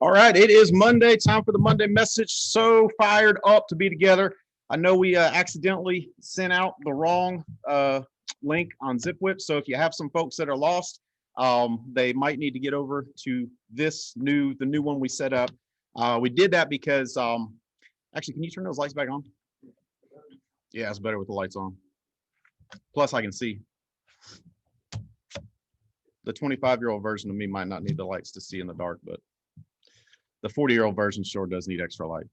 All right, it is Monday. Time for the Monday message. So fired up to be together. I know we accidentally sent out the wrong link on ZipWhip. So if you have some folks that are lost, they might need to get over to the new one we set up. We did that because actually, can you turn those lights back on? Yeah, it's better with the lights on. Plus, I can see. The 25-year-old version of me might not need the lights to see in the dark, but the 40-year-old version sure does need extra light.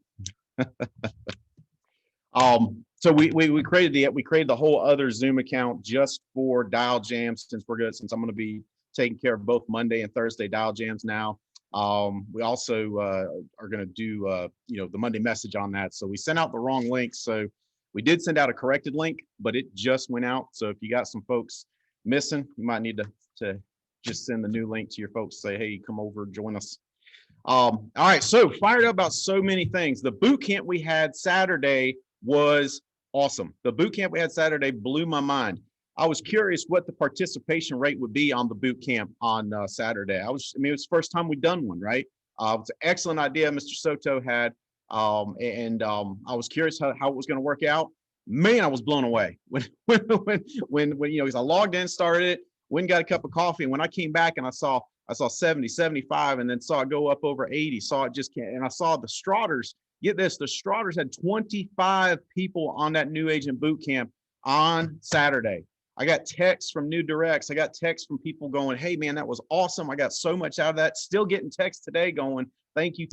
So we created the whole other Zoom account just for dial jams since I'm going to be taking care of both Monday and Thursday dial jams now. We also are going to do the Monday message on that. So we sent out the wrong link. So we did send out a corrected link, but it just went out. So if you got some folks missing, you might need to just send the new link to your folks. Say, hey, come over, join us. All right, so fired up about so many things. The boot camp we had Saturday was awesome. The boot camp we had Saturday blew my mind. I was curious what the participation rate would be on the boot camp on Saturday. It was the first time we'd done one, right? It was an excellent idea Mr. Soto had, and I was curious how it was going to work out. Man, I was blown away when because I logged in, started it, went and got a cup of coffee, and when I came back and I saw 70, 75, and then saw it go up over 80. Saw it just can't, and I saw the Straughters. Get this, the Straughters had 25 people on that new agent boot camp on Saturday. I got texts from New Directs. I got texts from people going, hey man, that was awesome. I got so much out of that. Still getting texts today going, thank you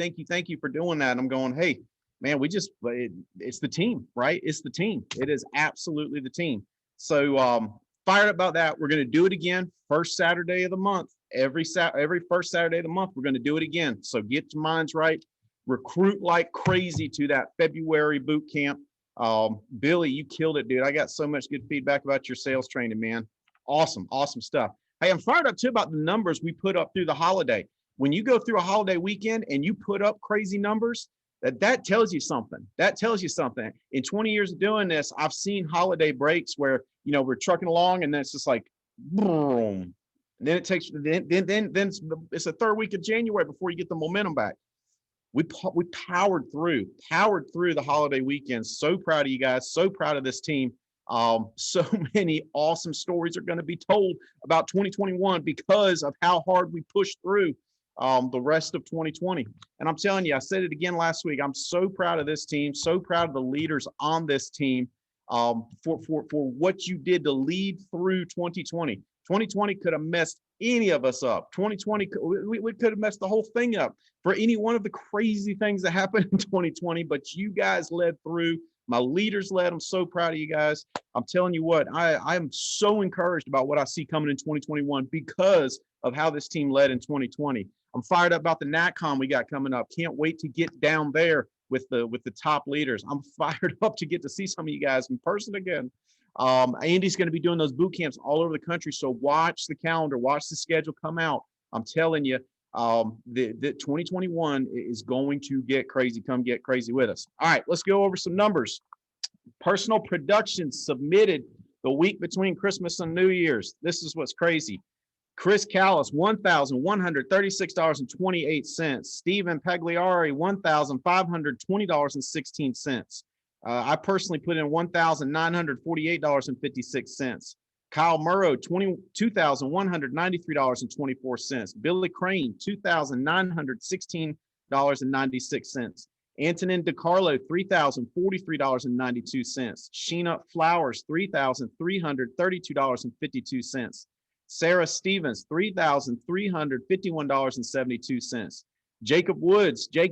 for doing that. And I'm going, hey man, it's the team, right? It's the team. It is absolutely the team. So fired up about that. We're going to do it again. First Saturday of the month. Every first Saturday of the month, we're going to do it again. So get your minds right. Recruit like crazy to that February boot camp. Billy, you killed it, dude. I got so much good feedback about your sales training, man. Awesome stuff. Hey, I'm fired up too about the numbers we put up through the holiday. When you go through a holiday weekend and you put up crazy numbers, that tells you something. That tells you something. In 20 years of doing this, I've seen holiday breaks where, we're trucking along and then it's just like, boom. And then it's the third week of January before you get the momentum back. We powered through the holiday weekend. So proud of you guys. So proud of this team. So many awesome stories are going to be told about 2021 because of how hard we pushed through the rest of 2020. And I'm telling you, I said it again last week. I'm so proud of this team. So proud of the leaders on this team for what you did to lead through 2020. 2020 could have messed any of us up. 2020, we could have messed the whole thing up for any one of the crazy things that happened in 2020, but you guys led through. My leaders led. I'm so proud of you guys. I'm telling you what, I'm so encouraged about what I see coming in 2021 because of how this team led in 2020. I'm fired up about the NatCon we got coming up. Can't wait to get down there with the top leaders. I'm fired up to get to see some of you guys in person again. Andy's going to be doing those boot camps all over the country. So watch the calendar, watch the schedule come out. I'm telling you, the 2021 is going to get crazy. Come get crazy with us. All right, let's go over some numbers. Personal production submitted the week between Christmas and New Year's. This is what's crazy. Chris Callis, $1,136.28. Stephen Pagliari, $1,520.16. I personally put in $1,948.56. Kyle Murrow, $2,193.24. Billy Crane, $2,916.96. Antonin DiCarlo, $3,043.92. Sheena Flowers, $3,332.52. Sarah Stevens, $3,351.72. Jacob Woods, I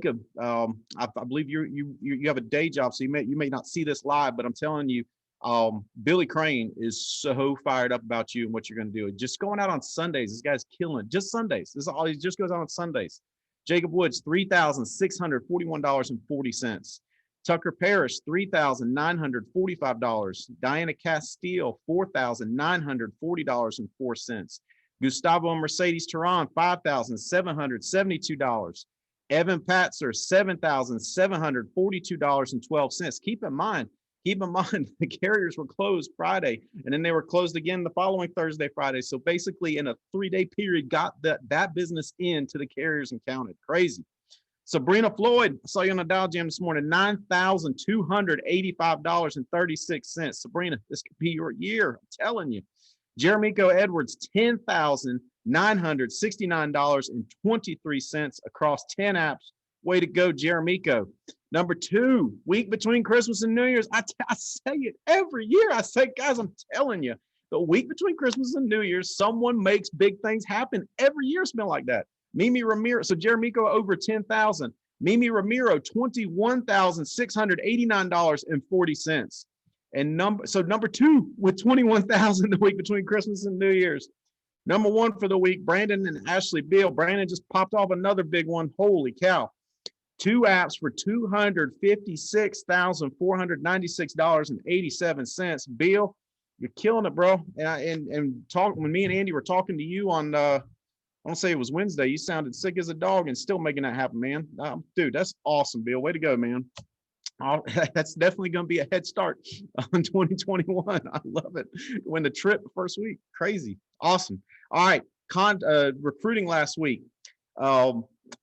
believe you have a day job, so you may not see this live, but I'm telling you, Billy Crane is so fired up about you and what you're going to do. Just going out on Sundays, this guy's killing it. Just Sundays. This is all. He just goes out on Sundays. Jacob Woods, $3,641.40. Tucker Parrish, $3,945. Diana Castile, $4,940.04. Gustavo Mercedes Terran, $5,772. Evan Patzer, $7,742.12. Keep in mind, the carriers were closed Friday, and then they were closed again the following Thursday, Friday. So basically, in a 3-day period, got that business into the carriers and counted. Crazy. Sabrina Floyd, I saw you on the Dow Jam this morning, $9,285.36. Sabrina, this could be your year. I'm telling you. Jeremico Edwards, $10,969.23 across 10 apps. Way to go, Jeremico. Number 2, week between Christmas and New Year's. I say it every year. I say, guys, I'm telling you, the week between Christmas and New Year's, someone makes big things happen. Every year it's been like that. Mimi Ramiro, so Jeremico over 10,000. Mimi Ramiro, $21,689.40. And number 2 with 21,000 the week between Christmas and New Year's. Number 1 for the week, Brandon and Ashley Beal. Brandon just popped off another big one. Holy cow. 2 apps for $256,496.87. Beal, you're killing it, bro. And when me and Andy were talking to you on I don't say it was Wednesday. You sounded sick as a dog and still making that happen, man. Dude, that's awesome, Bill. Way to go, man. That's definitely going to be a head start on 2021. I love it. Win the trip the first week. Crazy. Awesome. All right. Recruiting last week.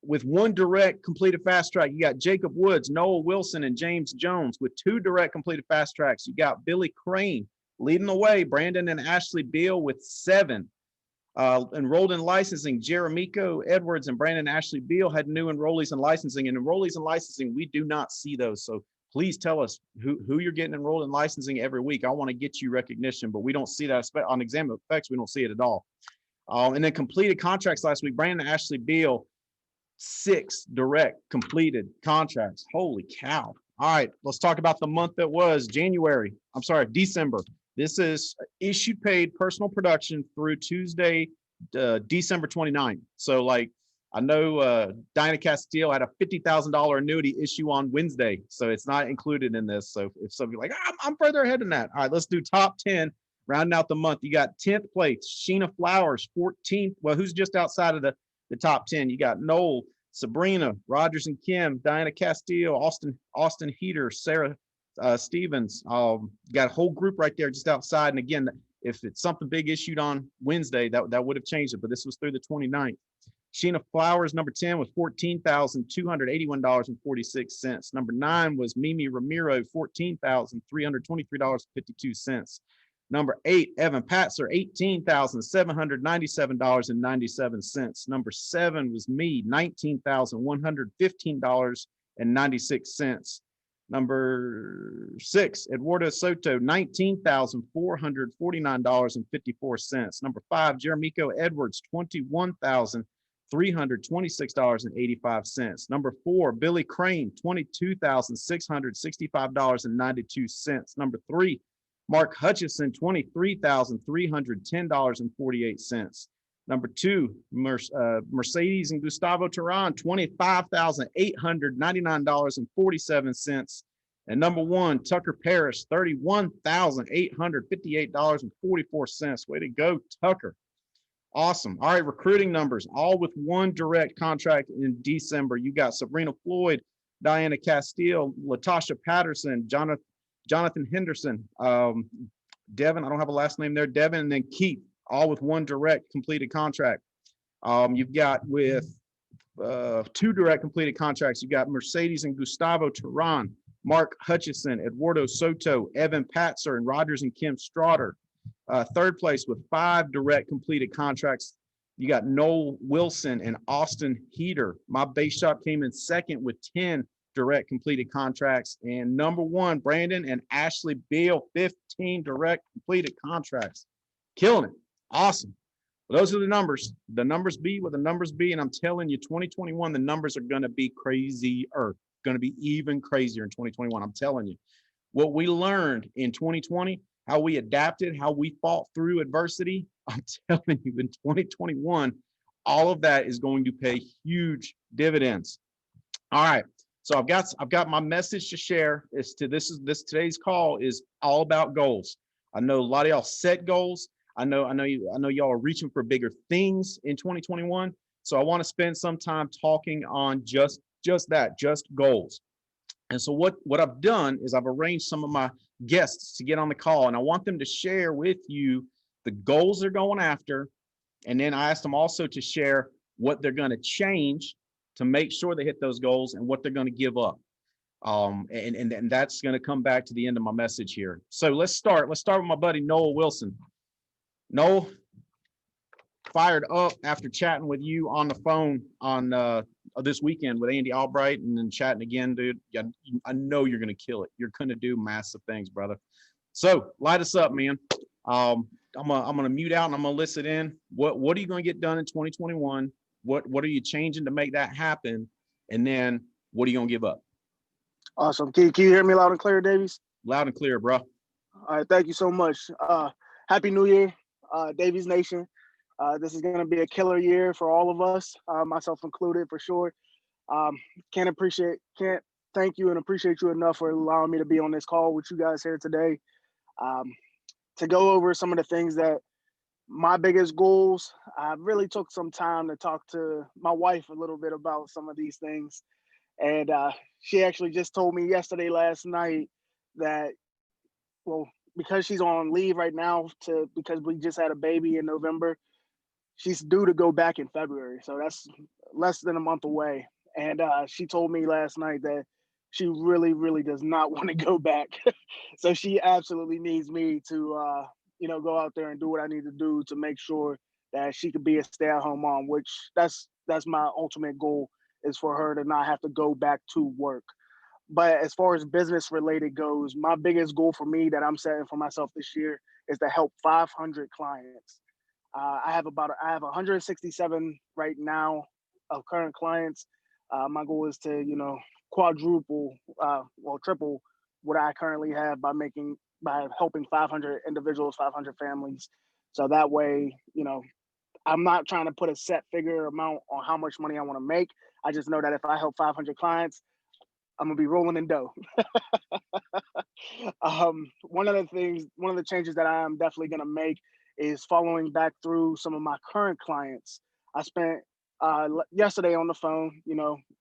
With 1 direct completed fast track, you got Jacob Woods, Noah Wilson, and James Jones. With 2 direct completed fast tracks, you got Billy Crane leading the way. Brandon and Ashley Beal with 7. Enrolled in licensing, Jeremico Edwards and Brandon Ashley Beal had new enrollees in licensing. And enrollees in licensing, we do not see those. So please tell us who you're getting enrolled in licensing every week. I want to get you recognition, but we don't see that on exam effects. We don't see it at all. And then completed contracts last week, Brandon Ashley Beal, 6 direct completed contracts. Holy cow. All right, let's talk about the month that was December. This is issued paid personal production through Tuesday, December 29th. So like, I know Diana Castile had a $50,000 annuity issue on Wednesday. So it's not included in this. So if somebody's like, I'm further ahead than that. All right, let's do top 10, rounding out the month. You got 10th place, Sheena Flowers, 14th. Well, who's just outside of the top 10? You got Noel, Sabrina, Rogers and Kim, Diana Castile, Austin Heater, Sarah Stevens. Got a whole group right there just outside. And again, if it's something big issued on Wednesday, that would have changed it, but this was through the 29th. Sheena Flowers, number 10, with $14,281.46. Number 9 was Mimi Ramiro, $14,323.52. Number 8, Evan Patzer, $18,797.97. Number 7 was me, $19,115.96. Number 6, Eduardo Soto, $19,449.54. Number 5, Jeremico Edwards, $21,326.85. Number 4, Billy Crane, $22,665.92. Number 3, Mark Hutchison, $23,310.48. Number 2, Mercedes and Gustavo Terran, $25,899.47. And number 1, Tucker Parrish, $31,858.44. Way to go, Tucker. Awesome. All right, recruiting numbers, all with 1 direct contract in December. You got Sabrina Floyd, Diana Castile, Latasha Patterson, Jonathan Henderson, Devin, I don't have a last name there, Devin, and then Keith, all with 1 direct completed contract. You've got with 2 direct completed contracts, you got Mercedes and Gustavo Terran, Mark Hutchison, Eduardo Soto, Evan Patzer, and Rogers and Kim Straughter. 3rd place with 5 direct completed contracts, you got Noel Wilson and Austin Heater. My base shop came in 2nd with 10 direct completed contracts. And number 1, Brandon and Ashley Beal, 15 direct completed contracts. Killing it. Awesome. Well, those are the numbers. The numbers be what the numbers be. And I'm telling you, 2021, the numbers are going to be crazier. Going to be even crazier in 2021. I'm telling you. What we learned in 2020, how we adapted, how we fought through adversity, I'm telling you, in 2021, all of that is going to pay huge dividends. All right. So I've got my message to share. Today's call is all about goals. I know a lot of y'all set goals. I know y'all are reaching for bigger things in 2021. So I want to spend some time talking on just that, just goals. And so what I've done is I've arranged some of my guests to get on the call, and I want them to share with you the goals they're going after. And then I asked them also to share what they're going to change to make sure they hit those goals and what they're going to give up. And that's going to come back to the end of my message here. So let's start with my buddy Noel Wilson. Noel, fired up after chatting with you on the phone on this weekend with Andy Albright, and then chatting again, dude. I know you're going to kill it. You're going to do massive things, brother. So light us up, man. I'm gonna mute out and I'm gonna listen in. What are you going to get done in 2021? What are you changing to make that happen? And then what are you going to give up? Awesome. Can you hear me loud and clear, Davies? Loud and clear, bro. All right. Thank you so much. Happy New Year, Davies Nation. This is going to be a killer year for all of us, myself included, for sure. Can't thank you and appreciate you enough for allowing me to be on this call with you guys here today, to go over some of the things that my biggest goals. I really took some time to talk to my wife a little bit about some of these things. And she actually just told me last night that, well, because she's on leave right now because we just had a baby in November, she's due to go back in February. So that's less than a month away. And she told me last night that she really, really does not want to go back. So she absolutely needs me to, go out there and do what I need to do to make sure that she could be a stay-at-home mom, which that's my ultimate goal, is for her to not have to go back to work. But as far as business related goes, my biggest goal for me that I'm setting for myself this year is to help 500 clients. I have 167 right now of current clients. My goal is to, quadruple, triple what I currently have by helping 500 individuals, 500 families. So that way, I'm not trying to put a set figure amount on how much money I want to make. I just know that if I help 500 clients, I'm gonna be rolling in dough. One of the changes that I am definitely gonna make is following back through some of my current clients. I spent yesterday on the phone,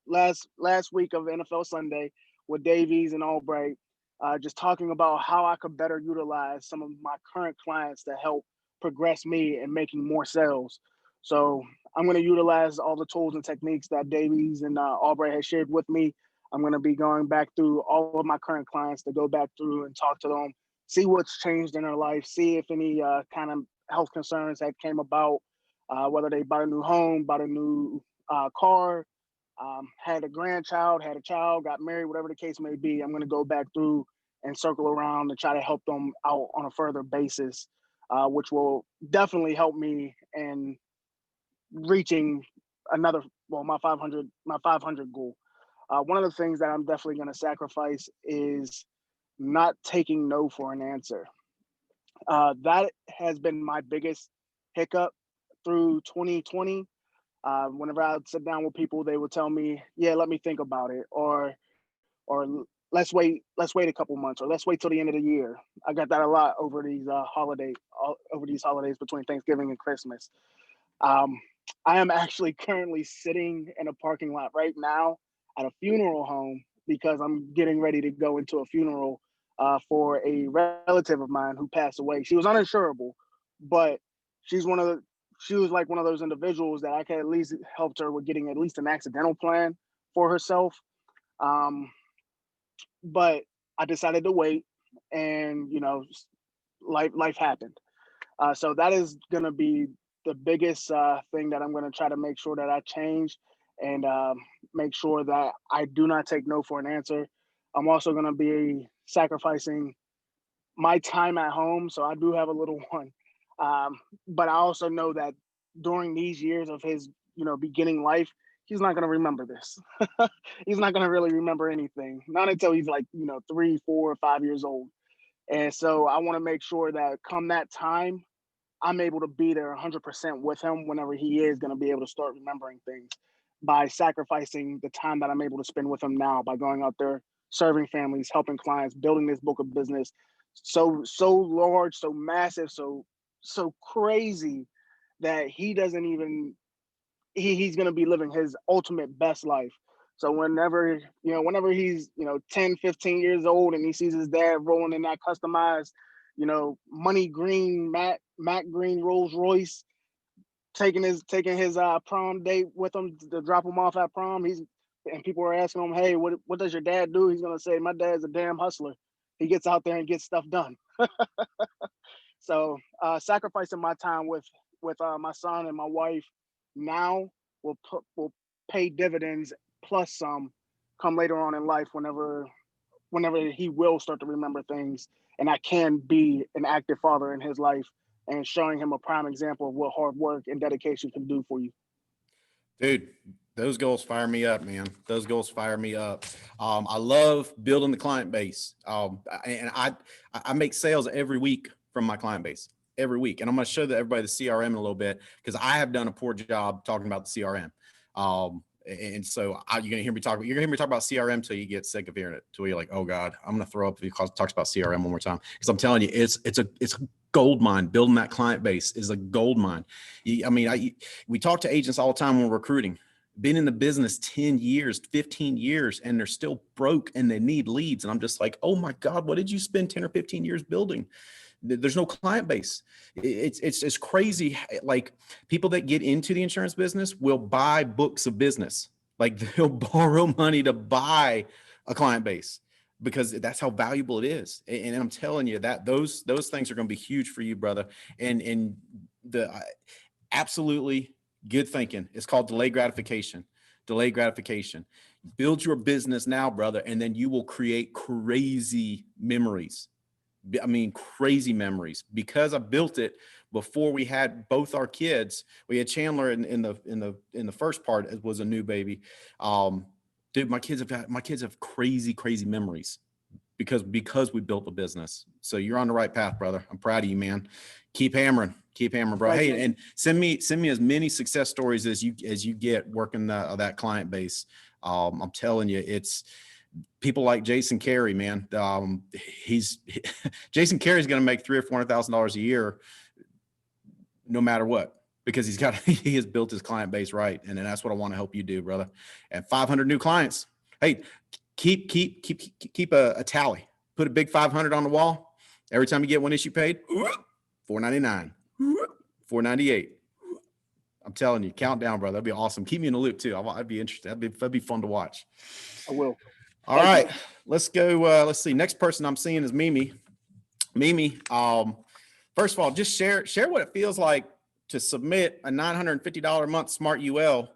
last week of NFL Sunday with Davies and Albright, just talking about how I could better utilize some of my current clients to help progress me in making more sales. So I'm going to utilize all the tools and techniques that Davies and Albright has shared with me. I'm going to be going back through all of my current clients to go back through and talk to them, see what's changed in their life, see if any kind of health concerns that came about, whether they bought a new home, bought a new car, had a grandchild, had a child, got married, whatever the case may be. I'm going to go back through and circle around and try to help them out on a further basis, which will definitely help me in reaching my 500 goal. One of the things that I'm definitely going to sacrifice is not taking no for an answer. That has been my biggest hiccup through 2020. Whenever I would sit down with people, they would tell me, "Yeah, let me think about it," or let's wait a couple months, or let's wait till the end of the year. I got that a lot over these holidays between Thanksgiving and Christmas. I am actually currently sitting in a parking lot right now at a funeral home because I'm getting ready to go into a funeral for a relative of mine who passed away. She was uninsurable, but she was like one of those individuals that I could at least help her with getting at least an accidental plan for herself. But I decided to wait, and life happened. So that is going to be the biggest thing that I'm going to try to make sure that I change, and make sure that I do not take no for an answer. I'm also going to be sacrificing my time at home. So I do have a little one. But I also know that during these years of his, beginning life, he's not going to remember this. He's not going to really remember anything, not until he's like, 3, 4, 5 years old. And so I want to make sure that come that time, I'm able to be there 100% with him whenever he is going to be able to start remembering things, by sacrificing the time that I'm able to spend with him now, by going out there, serving families, helping clients, building this book of business so large, so massive, so crazy that he doesn't even he's going to be living his ultimate best life. So whenever he's 10, 15 years old and he sees his dad rolling in that customized money green Matt Green Rolls Royce, taking his prom date with him to drop him off at prom. And people are asking him, hey, what does your dad do? He's gonna say, my dad's a damn hustler. He gets out there and gets stuff done. So sacrificing my time with my son and my wife now will pay dividends plus some come later on in life whenever he will start to remember things, and I can be an active father in his life and showing him a prime example of what hard work and dedication can do for you. Dude, those goals fire me up, man. Those goals fire me up. I love building the client base. And I make sales every week from my client base every week. And I'm going to show everybody the CRM in a little bit because I have done a poor job talking about the CRM. And so you're going to hear me talk about CRM till you get sick of hearing it, till you're like, oh God, I'm going to throw up if he talks about CRM one more time. Because I'm telling you, it's a gold mine. Building that client base is a gold mine. We talk to agents all the time when we're recruiting. Been in the business 10 years, 15 years, and they're still broke and they need leads. And I'm just like, oh my God, what did you spend 10 or 15 years building? There's no client base. It's crazy. Like people that get into the insurance business will buy books of business. Like they'll borrow money to buy a client base because that's how valuable it is. And I'm telling you that those things are going to be huge for you, brother. And the absolutely good thinking. It's called delayed gratification. Delayed gratification. Build your business now, brother, and then you will create crazy memories. I mean, crazy memories because I built it before we had both our kids. We had Chandler in the first part. It was a new baby. Dude, my kids have crazy memories because we built the business. So you're on the right path, brother. I'm proud of you, man. Keep hammering, bro. Hey, and send me as many success stories as you get working that client base. I'm telling you, it's people like Jason Carey, man. Jason Carey's going to make $300,000 or $400,000 a year, no matter what, because he has built his client base right, and that's what I want to help you do, brother. And 500 new clients. Hey, keep a tally. Put a big 500 on the wall. Every time you get one issue paid, $499, $498. I'm telling you, count down, brother. That'd be awesome. Keep me in the loop too. I'd be interested. That'd be fun to watch. I will. All right, let's go. Let's see. Next person I'm seeing is Mimi. Mimi, first of all, just share what it feels like to submit a $950 a month Smart UL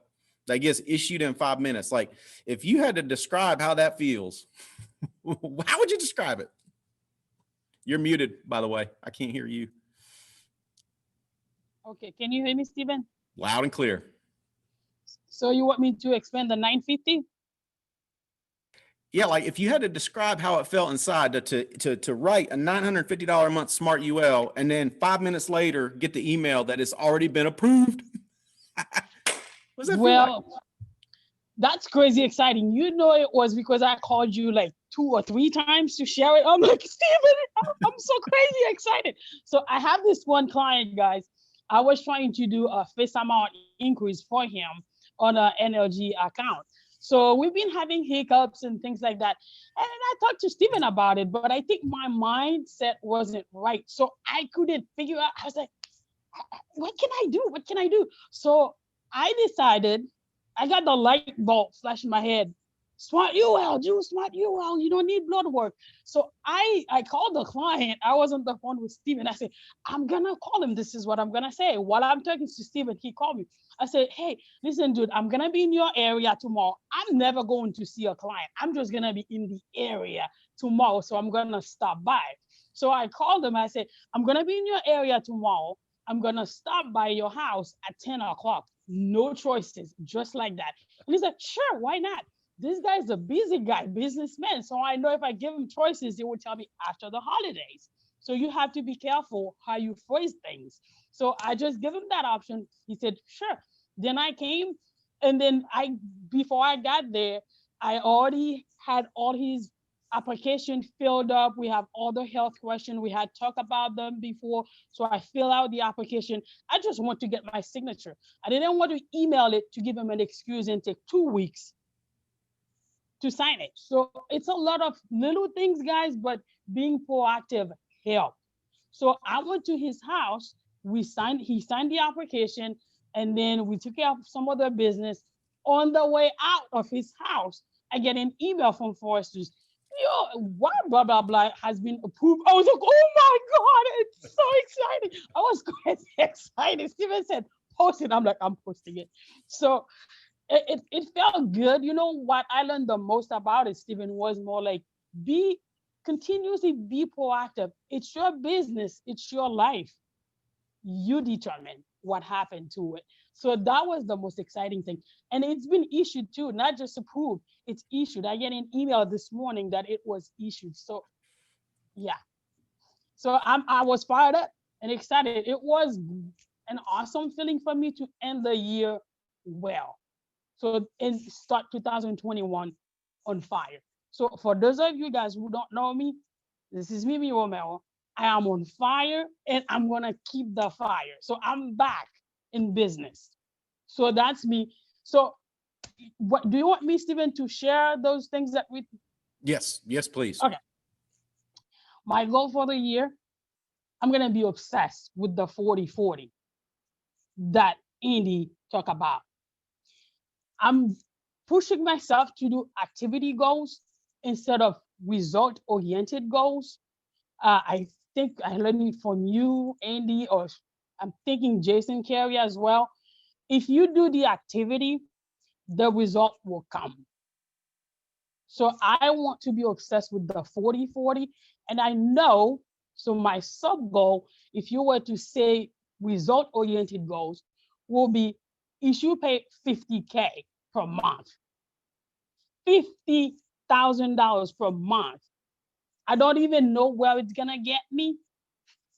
that gets issued in 5 minutes. Like, if you had to describe how that feels, how would you describe it? You're muted, by the way. I can't hear you. Okay, can you hear me, Steven? Loud and clear. So you want me to expand the 950? Yeah, like if you had to describe how it felt inside to write a $950 a month Smart UL and then 5 minutes later get the email that it's already been approved. What's that feel like? That's crazy exciting. You know, it was because I called you like 2 or 3 times to share it. I'm like, Steven, I'm so crazy excited. So I have this one client, guys. I was trying to do a face amount increase for him on an NLG account. So we've been having hiccups and things like that. And I talked to Steven about it, but I think my mindset wasn't right. So I couldn't figure out. I was like, what can I do? What can I do? So I decided, I got the light bulb flash in my head. Smart UL, do Smart UL. You don't need blood work. So I called the client. I was on the phone with Steven. I said, I'm going to call him. This is what I'm going to say. While I'm talking to Steven, he called me. I said, hey, listen, dude, I'm going to be in your area tomorrow. I'm never going to see a client. I'm just going to be in the area tomorrow. So I'm going to stop by. So I called him. I said, I'm going to be in your area tomorrow. I'm going to stop by your house at 10 o'clock. No choices, just like that. And he's like, sure, why not? This guy's a busy guy, businessman. So I know if I give him choices, he will tell me after the holidays. So you have to be careful how you phrase things. So I just give him that option. He said, sure. Then I came, and then before I got there, I already had all his application filled up. We have all the health questions. We had talked about them before. So I fill out the application. I just want to get my signature. I didn't want to email it to give him an excuse and take 2 weeks to sign it. So it's a lot of little things, guys, but being proactive help. So I went to his house. He signed the application, And then we took care of some other business. On the way out of his house, I get an email from Foresters. Yo, what blah blah blah has been approved. I was like, oh my God, it's so exciting. I was quite excited. Steven said, post it. I'm like, I'm posting it. So it felt good. You know what I learned the most about it, Steven, was more like be continuously be proactive. It's your business, it's your life. You determine what happened to it. So that was the most exciting thing. And it's been issued too, not just approved, it's issued. I get an email this morning that it was issued. So yeah. So I was fired up and excited. It was an awesome feeling for me to end the year well. So and start 2021 on fire. So for those of you guys who don't know me, this is Mimi Romero. I am on fire and I'm gonna keep the fire. So I'm back in business. So that's me. So what do you want me, Steven, to share those things that we Yes, yes, please. okay. My goal for the year, I'm gonna be obsessed with the 40-40 that Andy talked about. I'm pushing myself to do activity goals instead of result oriented goals. I think I learned it from you, Andy, or I'm thinking Jason Carey as well. If you do the activity, the result will come. So I want to be obsessed with the 40-40. And I know, so my sub goal, if you were to say result oriented goals, will be issue pay 50K per month. $50,000 per month. I don't even know where it's gonna get me,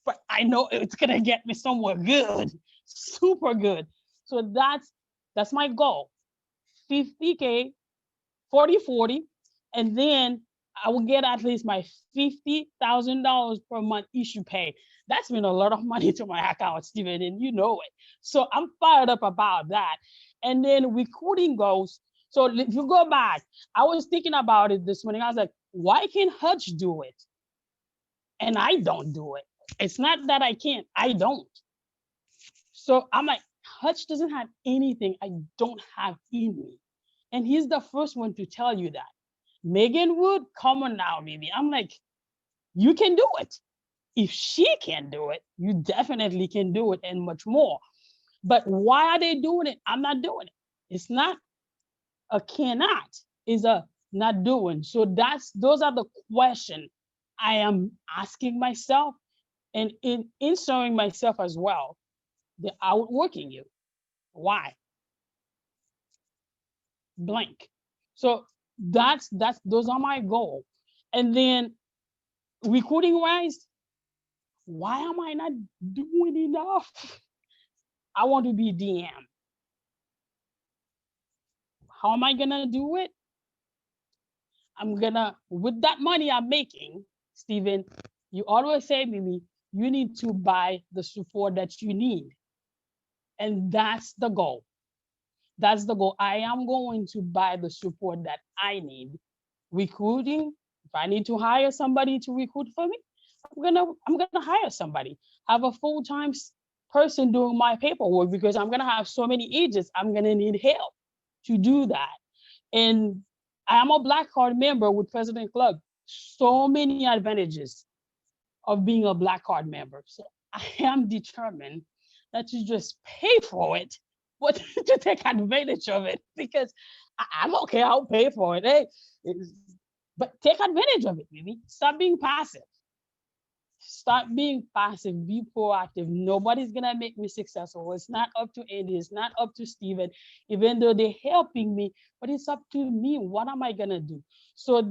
but I know it's gonna get me somewhere good, super good. So that's my goal. 50K, 40-40, and then I will get at least my $50,000 per month issue pay. That's been a lot of money to my account, Steven, and you know it. So I'm fired up about that. And then recruiting goals. So if you go back, I was thinking about it this morning. I was like, why can't Hutch do it? And I don't do it. It's not that I can't, I don't. So I'm like, Hutch doesn't have anything I don't have in me. And he's the first one to tell you that. Megan Wood, come on now, baby. I'm like, you can do it. If she can do it, you definitely can do it and much more. But why are they doing it? I'm not doing it. It's not a cannot, it's a not doing. So those are the questions I am asking myself and in answering myself as well. They're outworking you. Why? Blank. So that's those are my goal. And then recruiting wise, why am I not doing enough? I want to be DM. How am I gonna do it? I'm gonna, with that money I'm making, Steven, you always say, Mimi, you need to buy the support that you need. And that's the goal. That's the goal. I am going to buy the support that I need. Recruiting, if I need to hire somebody to recruit for me, I'm gonna hire somebody. Have a full-time person doing my paperwork because I'm gonna have so many agents. I'm gonna need help to do that. And I am a Black Card member with President Club. So many advantages of being a Black Card member. So I am determined that you just pay for it, but to take advantage of it because I'm okay. I'll pay for it. Hey, but take advantage of it, maybe. Stop being passive. Start being passive, be proactive. Nobody's gonna make me successful. It's not up to Andy, it's not up to Steven, even though they're helping me, but it's up to me. What am I gonna do? So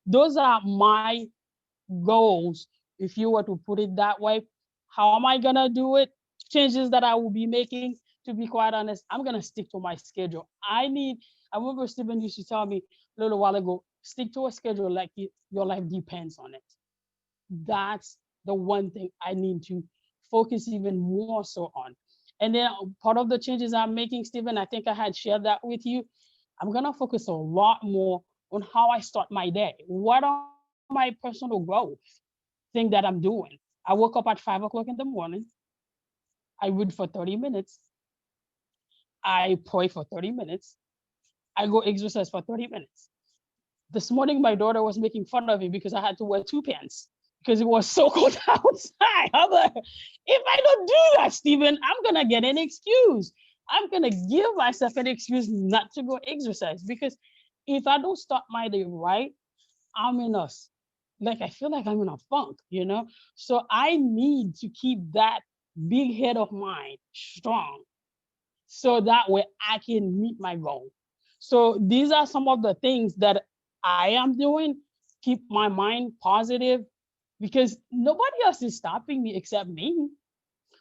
those are my goals, if you were to put it that way. How am I gonna do it? Changes that I will be making, to be quite honest, I'm gonna stick to my schedule. I remember Steven used to tell me a little while ago, stick to a schedule like your life depends on it. That's the one thing I need to focus even more so on. And then part of the changes I'm making, Steven, I think I had shared that with you. I'm gonna focus a lot more on how I start my day. What are my personal growth thing that I'm doing? I woke up at 5 o'clock in the morning. I read for 30 minutes. I pray for 30 minutes. I go exercise for 30 minutes. This morning, my daughter was making fun of me because I had to wear 2 pants because it was so cold outside. I'm like, if I don't do that, Stephen, I'm going to get an excuse. I'm going to give myself an excuse not to go exercise because if I don't start my day right, I'm in a, I feel like I'm in a funk, you know? So I need to keep that big head of mine strong so that way I can meet my goal. So these are some of the things that I am doing, keep my mind positive because nobody else is stopping me except me.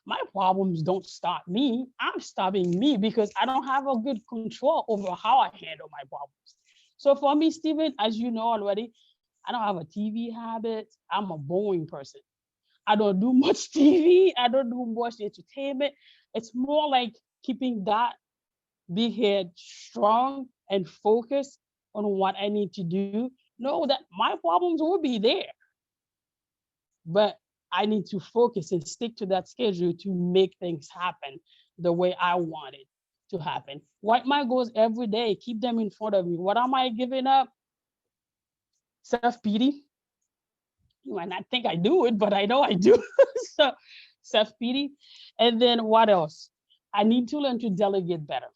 My problems don't stop me. I'm stopping me because I don't have a good control over how I handle my problems. So for me, Stephen, as you know already, I don't have a TV habit. I'm a boring person. I don't do much TV. I don't do much entertainment. It's more like keeping that big head strong and focused on what I need to do. Know that my problems will be there, but I need to focus and stick to that schedule to make things happen the way I want it to happen. Write my goals every day, keep them in front of me. What am I giving up? Self-pity. You might not think I do it, but I know I do. So self-pity. And then what else? I need to learn to delegate better.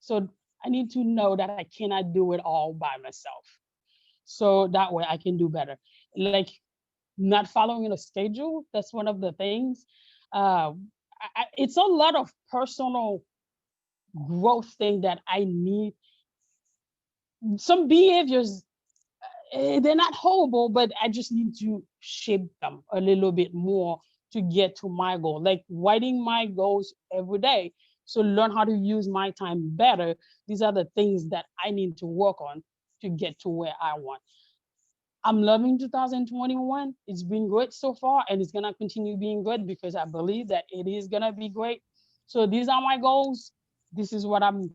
So I need to know that I cannot do it all by myself. So that way I can do better. Like not following a schedule, that's one of the things. It's a lot of personal growth thing that I need. Some behaviors, they're not horrible, but I just need to shape them a little bit more to get to my goal. Like writing my goals every day. So learn how to use my time better. These are the things that I need to work on to get to where I want. I'm loving 2021. It's been great so far, and it's gonna continue being good because I believe that it is gonna be great. So these are my goals. This is what I'm.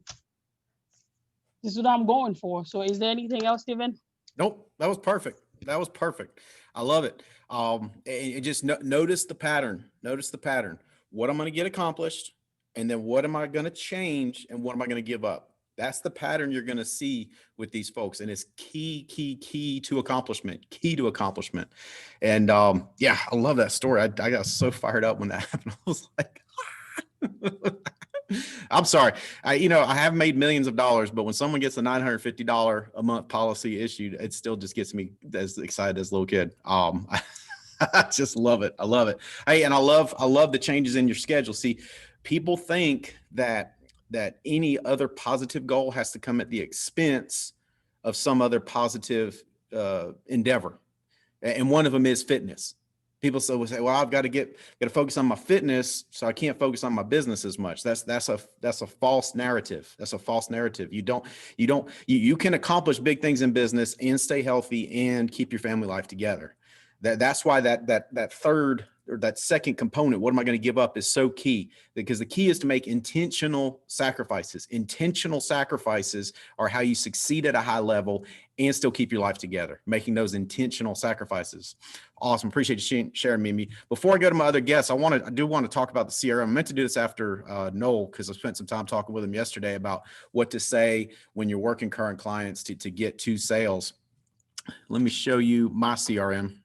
This is what I'm going for. So is there anything else, Steven? Nope, that was perfect. That was perfect. I love it. Just notice the pattern. Notice the pattern. What I'm going to get accomplished, and then what am I going to change, and what am I going to give up? That's the pattern you're going to see with these folks, and it's key to accomplishment. Key to accomplishment. And yeah, I love that story. I got so fired up when that happened. I was like. I'm sorry. I have made millions of dollars, but when someone gets a $950 a month policy issued, it still just gets me as excited as a little kid. I just love it. I love it. Hey, and I love the changes in your schedule. See, people think that any other positive goal has to come at the expense of some other positive endeavor. And one of them is fitness. People will say, well, I've got to focus on my fitness, so I can't focus on my business as much. That's a false narrative. That's a false narrative. You can accomplish big things in business and stay healthy and keep your family life together. That's why that third or that second component, what am I going to give up, is so key, because the key is to make intentional sacrifices. Intentional sacrifices are how you succeed at a high level and still keep your life together, making those intentional sacrifices. Awesome. Appreciate you sharing, Mimi. Before I go to my other guests, I do want to talk about the CRM. I meant to do this after Noel, because I spent some time talking with him yesterday about what to say when you're working current clients to get to sales. Let me show you my CRM.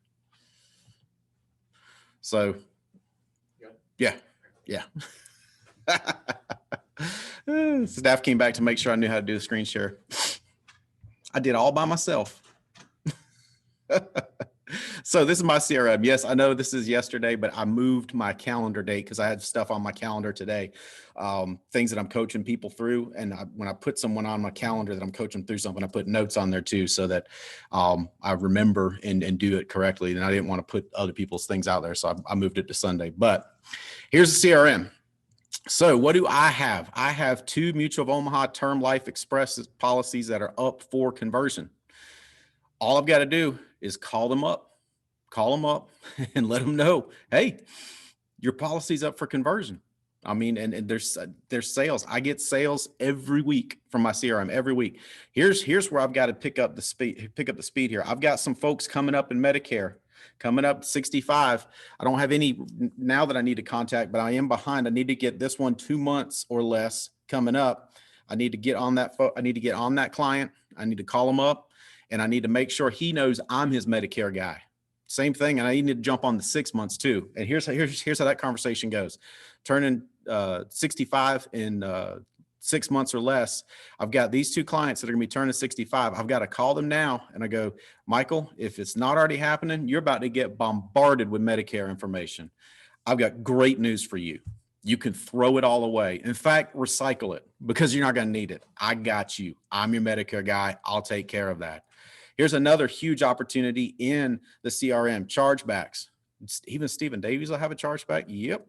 So, yeah. Staff came back to make sure I knew how to do the screen share. I did all by myself. So this is my CRM. Yes, I know this is yesterday, but I moved my calendar date because I had stuff on my calendar today, things that I'm coaching people through. And when I put someone on my calendar that I'm coaching through something, I put notes on there too, so that I remember and do it correctly. And I didn't want to put other people's things out there, so I moved it to Sunday. But here's the CRM. So what do I have? I have 2 Mutual of Omaha Term Life Express policies that are up for conversion. All I've got to do is call them up and let them know, hey, your policy's up for conversion. I mean, and there's sales. I get sales every week from my CRM every week. Here's where I've got to pick up the speed here. I've got some folks coming up in Medicare, coming up 65. I don't have any now that I need to contact, but I am behind. I need to get this one 2 months or less coming up, I need to get on that I need to get on that client. I need to call him up, and I need to make sure he knows I'm his Medicare guy. Same thing. And I need to jump on the 6 months too. And here's how that conversation goes. Turning 65 in 6 months or less. I've got these two clients that are gonna be turning 65. I've got to call them now. And I go, Michael, if it's not already happening, you're about to get bombarded with Medicare information. I've got great news for you. You can throw it all away. In fact, recycle it, because you're not going to need it. I got you. I'm your Medicare guy. I'll take care of that. Here's another huge opportunity in the CRM, chargebacks. Even Stephen Davies will have a chargeback. Yep.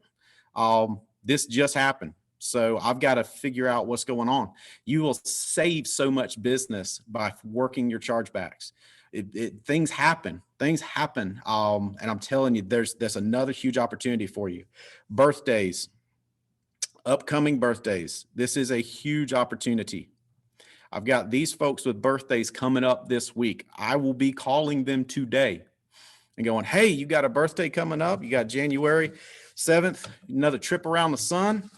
This just happened. So I've got to figure out what's going on. You will save so much business by working your chargebacks. Things happen. And I'm telling you, there's another huge opportunity for you. Birthdays, upcoming birthdays. This is a huge opportunity. I've got these folks with birthdays coming up this week. I will be calling them today and going, hey, you got a birthday coming up. You got January 7th, another trip around the sun.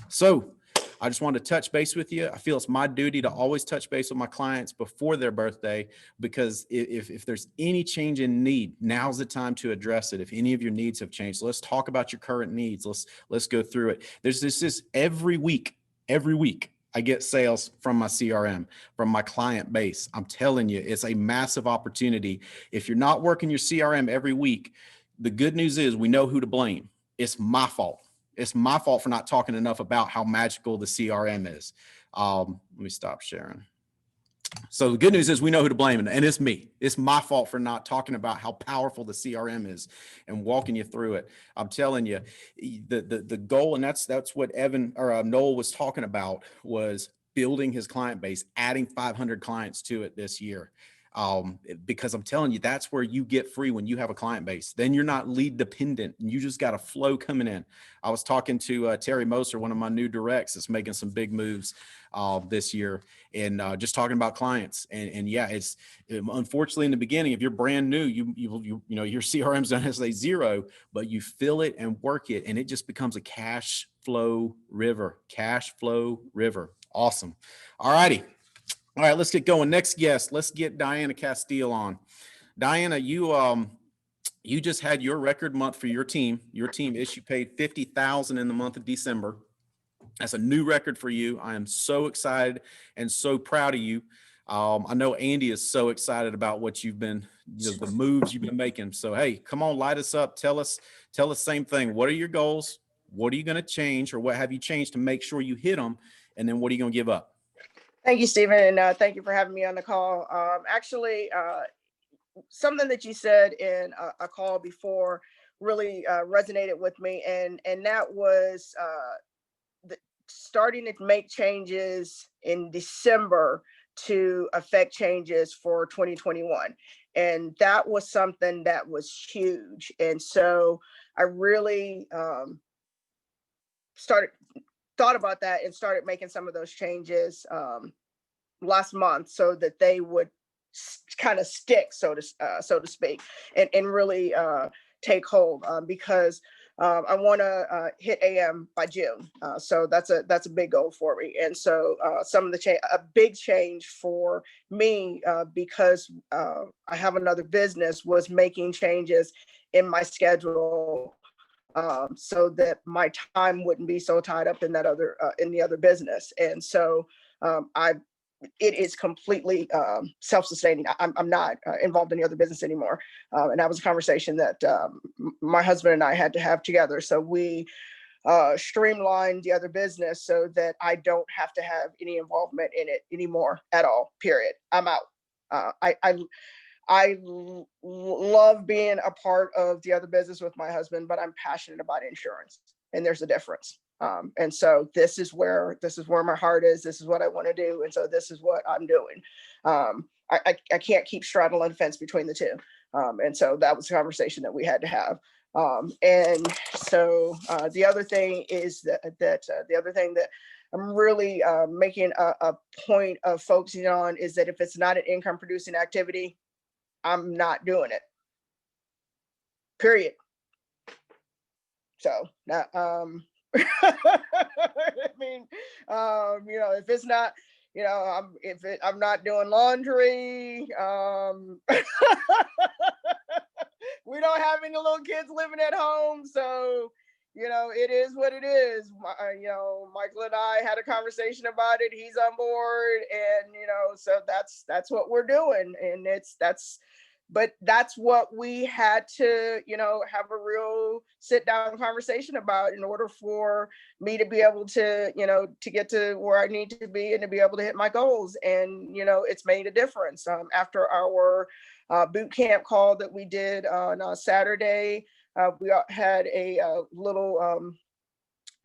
So I just wanted to touch base with you. I feel it's my duty to always touch base with my clients before their birthday, because if there's any change in need, now's the time to address it. If any of your needs have changed, let's talk about your current needs. Let's go through it. There's this every week, I get sales from my CRM, from my client base. I'm telling you, it's a massive opportunity. If you're not working your CRM every week, the good news is we know who to blame. It's my fault. It's my fault for not talking enough about how magical the CRM is. Let me stop sharing. So the good news is we know who to blame, and it's me. It's my fault for not talking about how powerful the CRM is and walking you through it. I'm telling you, the goal, and that's what Noel was talking about, was building his client base, adding 500 clients to it this year. Because I'm telling you, that's where you get free when you have a client base. Then you're not lead dependent, and you just got a flow coming in. I was talking to Terry Moser, one of my new directs that's making some big moves this year, and just talking about clients. And yeah, it's unfortunately in the beginning, if you're brand new, you know your CRM's done as a zero, but you fill it and work it, and it just becomes a cash flow river. Awesome. All righty. All right, let's get going. Next guest, let's get Diana Castile on. Diana, you just had your record month for your team. Your team paid $50,000 in the month of December. That's a new record for you. I am so excited and so proud of you. I know Andy is so excited about what you've been, the moves you've been making. So, hey, come on, light us up. Tell us same thing. What are your goals? What are you going to change, or what have you changed to make sure you hit them? And then what are you going to give up? Thank you, Stephen, and thank you for having me on the call. Actually, something that you said in a call before really resonated with me, and that was starting to make changes in December to affect changes for 2021. And that was something that was huge. And so I really thought about that and started making some of those changes last month, so that they would kind of stick, so to speak, and really take hold, because I want to hit AM by June. So that's a big goal for me. And so some of the a big change for me, because I have another business, was making changes in my schedule, so that my time wouldn't be so tied up in that in the other business. And so it is completely self-sustaining. I'm not involved in the other business anymore. And that was a conversation that my husband and I had to have together. So we streamlined the other business so that I don't have to have any involvement in it anymore at all, period. I'm out. I love being a part of the other business with my husband, but I'm passionate about insurance, and there's a difference. And so this is where my heart is. This is what I want to do. And so this is what I'm doing. I can't keep straddling the fence between the two. And so that was a conversation that we had to have. And so the other thing is that the other thing that I'm really making a point of focusing on is that if it's not an income producing activity, I'm not doing it, period. So I mean, if it's not, I'm not doing laundry. We don't have any little kids living at home, so it is what it is. Michael and I had a conversation about it. He's on board, and so that's what we're doing, and but that's what we had to, have a real sit down conversation about in order for me to be able to, to get to where I need to be and to be able to hit my goals. And, it's made a difference. After our boot camp call that we did on Saturday, we had a little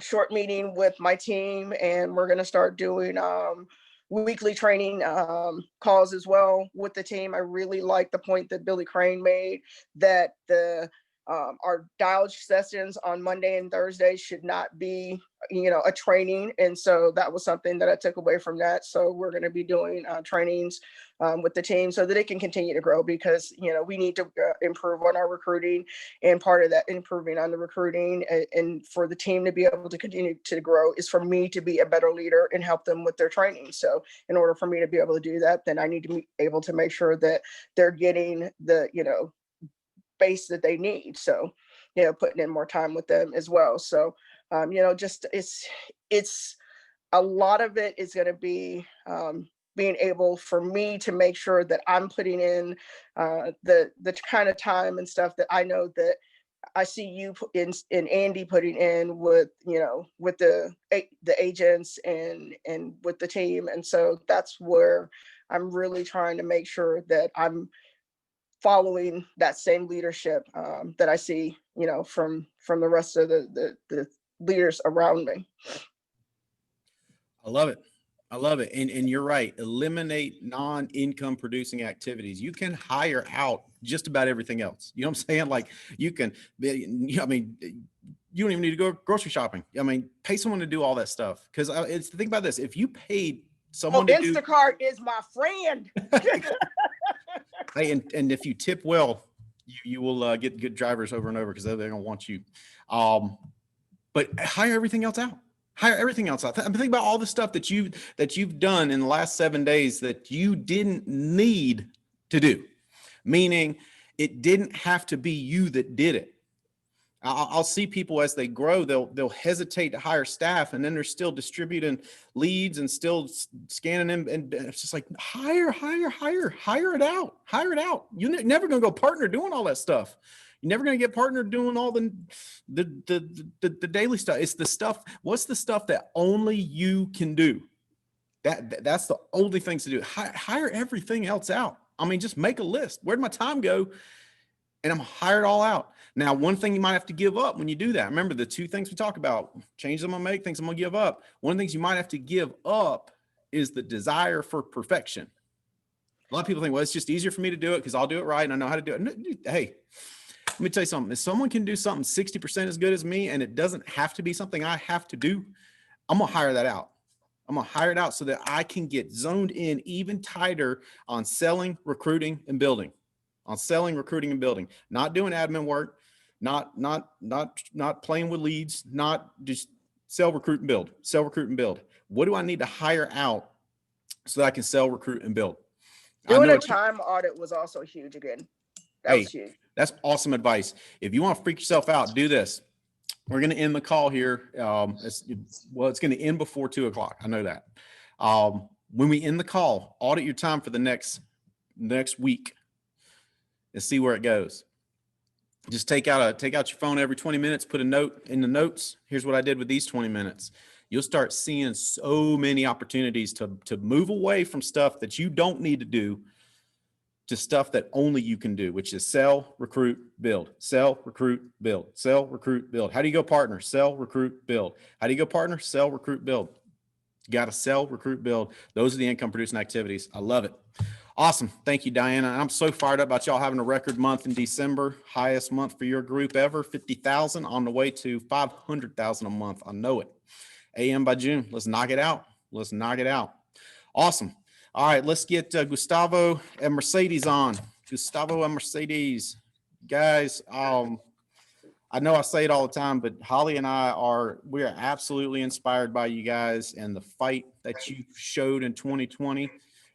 short meeting with my team, and we're going to start doing weekly training calls as well with the team. I really like the point that Billy Crane made, that our dial sessions on Monday and Thursday should not be, a training. And so that was something that I took away from that. So we're going to be doing trainings with the team so that it can continue to grow, because, we need to improve on our recruiting, and part of that improving on the recruiting and for the team to be able to continue to grow is for me to be a better leader and help them with their training. So in order for me to be able to do that, then I need to be able to make sure that they're getting the, base that they need. So, putting in more time with them as well. So, just it's a lot of it is going to be being able for me to make sure that I'm putting in the kind of time and stuff that I know that I see you in Andy putting in with, with the agents and with the team. And so that's where I'm really trying to make sure that I'm following that same leadership that I see, from the rest of the leaders around me. I love it. I love it. And you're right. Eliminate non-income producing activities. You can hire out just about everything else. You know what I'm saying? Like you can, I mean, you don't even need to go grocery shopping. I mean, pay someone to do all that stuff. Cause it's the thing about this. If you paid someone to Instacart is my friend. Hey, and if you tip well, you will get good drivers over and over because they're going to want you. But hire everything else out. Hire everything else out. Think about all the stuff that you've done in the last 7 days that you didn't need to do. Meaning, it didn't have to be you that did it. I'll see people as they grow, they'll hesitate to hire staff, and then they're still distributing leads and still scanning them. And it's just like, hire it out. You're never going to go partner doing all that stuff. You're never going to get partner doing all the daily stuff. It's the stuff. What's the stuff that only you can do? That's the only things to do. Hire everything else out. I mean, just make a list. Where'd my time go? And I'm hired all out. Now, one thing you might have to give up when you do that. Remember the 2 things we talk about: changes I'm going to make, things I'm going to give up. One of the things you might have to give up is the desire for perfection. A lot of people think, well, it's just easier for me to do it because I'll do it right and I know how to do it. Hey, let me tell you something. If someone can do something 60% as good as me and it doesn't have to be something I have to do, I'm going to hire that out. I'm going to hire it out so that I can get zoned in even tighter on selling, recruiting, and building. On selling, recruiting, and building, not doing admin work, not playing with leads, not just sell, recruit, and build. Sell, recruit, and build. What do I need to hire out so that I can sell, recruit, and build? Doing a time audit was also huge again. That was huge. That's awesome advice. If you want to freak yourself out, do this. We're going to end the call here. It's going to end before 2:00. I know that. When we end the call, audit your time for the next week and see where it goes. Just take out your phone every 20 minutes, put a note in the notes. Here's what I did with these 20 minutes. You'll start seeing so many opportunities to move away from stuff that you don't need to do to stuff that only you can do, which is sell, recruit, build. Sell, recruit, build. Sell, recruit, build. How do you go partner? Sell, recruit, build. How do you go partner? Sell, recruit, build. You got to sell, recruit, build. Those are the income producing activities. I love it. Awesome. Thank you, Diana. I'm so fired up about y'all having a record month in December. Highest month for your group ever, 50,000 on the way to 500,000 a month. I know it. AM by June. Let's knock it out. Awesome. All right. Let's get Gustavo and Mercedes on. Gustavo and Mercedes. Guys, I I know I say it all the time, but Holly and we are absolutely inspired by you guys and the fight that you showed in 2020.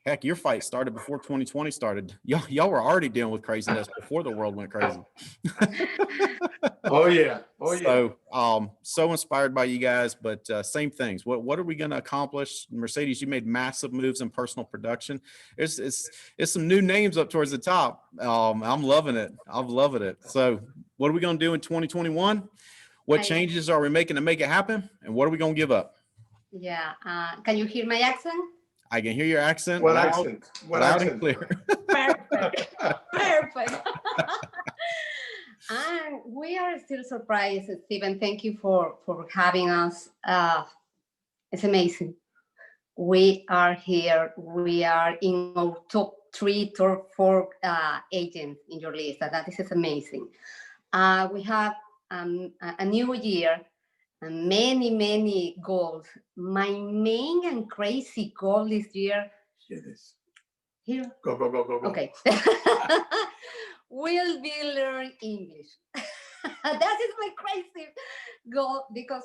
Heck, your fight started before 2020 started. Y'all were already dealing with craziness before the world went crazy. Oh yeah. Oh yeah. So inspired by you guys, but same things. What are we going to accomplish? Mercedes, you made massive moves in personal production. It's some new names up towards the top. I'm loving it. I'm loving it. So what are we going to do in 2021? What changes are we making to make it happen? And what are we going to give up? Yeah. Can you hear my accent? I can hear your accent. What loud, accent? What loud accent? and clear. Perfect. Perfect. And we are still surprised, Stephen. Thank you for having us. It's amazing. We are here. We are in our top 3, top 4 agents in your list. That is amazing. We have a new year and many goals. My main and crazy goal this year. Here it is. Here. Go. Okay. Will be learn English. That is my crazy goal because,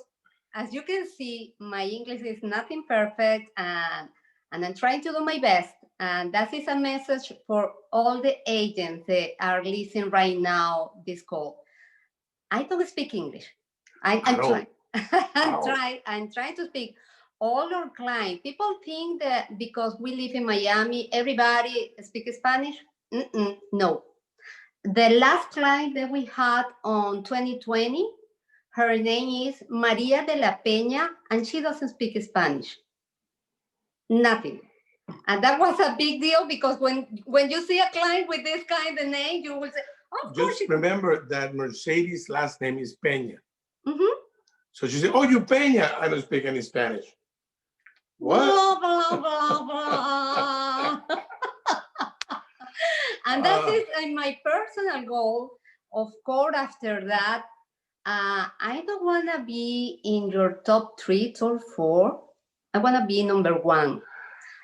as you can see, my English is nothing perfect, and I'm trying to do my best. And that is a message for all the agents that are listening right now. This call. I don't speak English. I'm trying. I'm trying to speak. All our clients, people think that because we live in Miami, everybody speaks Spanish. No. The last client that we had on 2020, her name is Maria de la Peña, and she doesn't speak Spanish. Nothing. And that was a big deal because when you see a client with this kind of name, you will say, of course. Just remember that Mercedes' last name is Peña. Mm-hmm. So she said, "Oh, you Peña." I don't speak any Spanish. What? Blah, blah, blah, blah. And that is my personal goal. Of course, after that, I don't want to be in your top 3, top 4. I want to be number 1.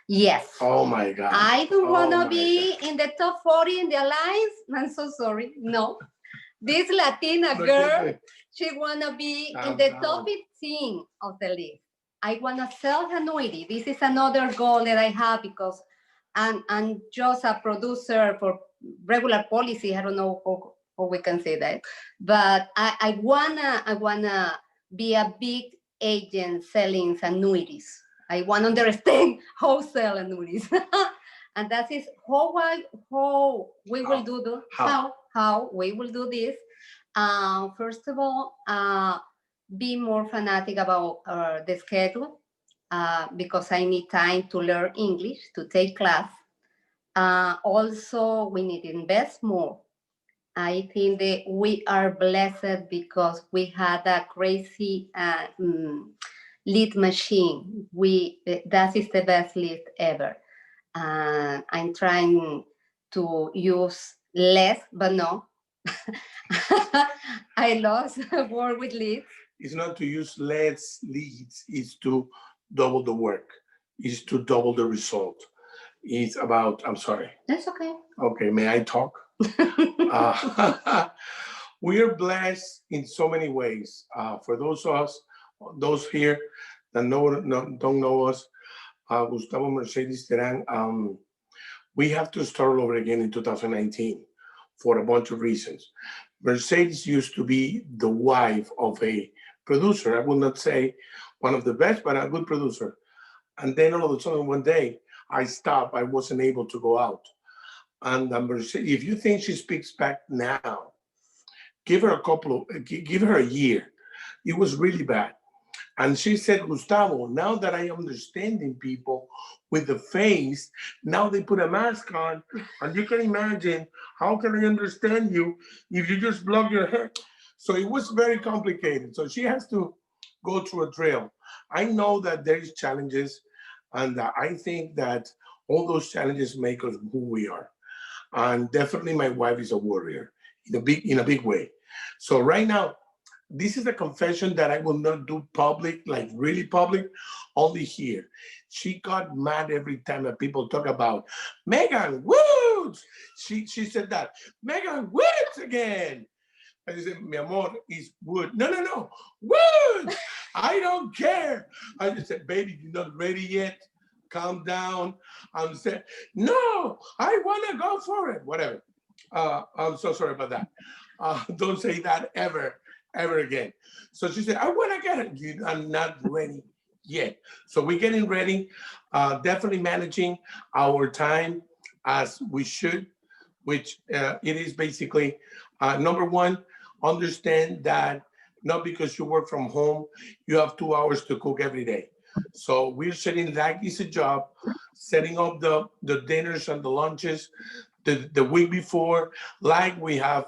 Yes. Oh my God. I don't want to be in the top 40 in the alliance. I'm so sorry. No. This Latina girl, she want to be in the top 15 of the list. I want to sell annuity. This is another goal that I have because I'm just a producer for regular policy. I don't know how we can say that, but I wanna be a big agent selling annuities. I want to understand how sell annuities, and that is how we will do how we will do this. First of all, be more fanatic about the schedule because I need time to learn English, to take class. Also, we need to invest more. I think that we are blessed because we had a crazy lead machine. That is the best lead ever. I'm trying to use less, but no. I lost a word with leads. It's not to use less leads, it's to double the work, it's to double the result. It's about, I'm sorry. That's okay. Okay, may I talk? We are blessed in so many ways. For those here that don't know us, Gustavo, Mercedes Terán, we have to start over again in 2019 for a bunch of reasons. Mercedes used to be the wife of a producer. I would not say one of the best, but a good producer. And then all of a sudden one day I stopped. I wasn't able to go out. And Mercedes, if you think she speaks back now, give her a year. It was really bad. And she said, Gustavo, now that I am understanding people with the face, now they put a mask on, and you can imagine, how can I understand you if you just block your head? So it was very complicated. So she has to go through a drill. I know that there's challenges, and I think that all those challenges make us who we are. And definitely my wife is a warrior in a big way. So right now, this is a confession that I will not do public, like really public, only here. She got mad every time that people talk about Megan Woods. She said that, Megan Woods again. I just said, mi amor, is wood. No, no, no, wood. I don't care. I just said, baby, you're not ready yet. Calm down. I'm saying, no, I want to go for it. Whatever. I'm so sorry about that. Don't say that ever again. So she said, I want to get it. I'm not ready yet. So we're getting ready, definitely managing our time as we should, which it is basically number one, understand that not because you work from home, you have 2 hours to cook every day. So we're setting like it's a job, setting up the dinners and the lunches the week before, like we have